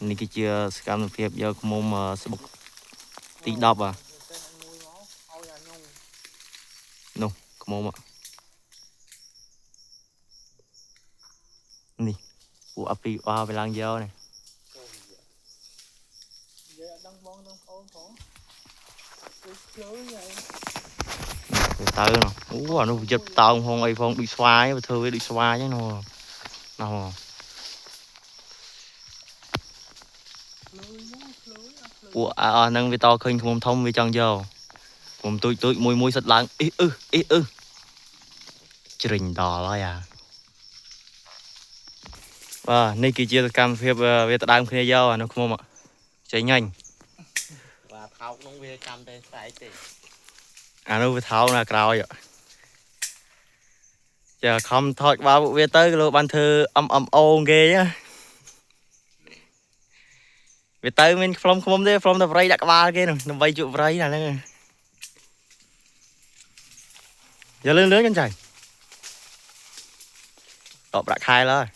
នេះគឺជាសកម្មភាពយកឃ្មុំស្បុកទី10នោះឃ្មុំនេះពួកអាពីវាឡើងយកនេះទៅនោះអូអានោះវាចិត្តតោងហងអីផងដូចស្វាយវាធ្វើវាដូចស្វាយហ្នឹងនោះពួកហ្នឹងវាតឃើញឃ្មុំធំវាចង់យកឃ្មុំទូចមួយសិតឡើងអ៊ីជ្រិញដល់ហើយបាទនេះគឺជាសកម្មភាពវាដដើមគ្នាយកអានោះឃ្មុំចេញញ៉ាញ់បាទថោកនោះវាចាំតែស្អែកទេអានោះវាថោកណាក្រោយចាខំថតក្បាលពួកវាទៅលោកបានធ្វើអូគេវាទៅមានផ្លុំឃ្មុំទេផ្លុំតែប្រៃដាក់ក្បាលគេនោះដើម្បីជក់ប្រៃណាហ្នឹងយកលឿនចាតបប្រាក់ខែឡើយ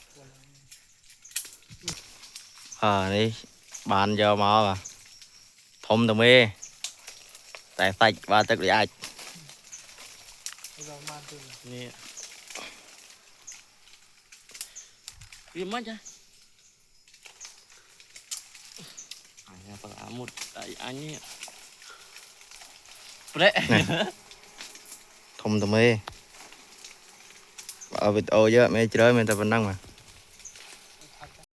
នេះបានយកមកបាទធំតែមេតែសាច់បាទទឹកដូចអាចនេះវាមិនចាmột đại anh thông tầm mê ở vịt ô chứ mẹ chơi mẹ tập vận năng mà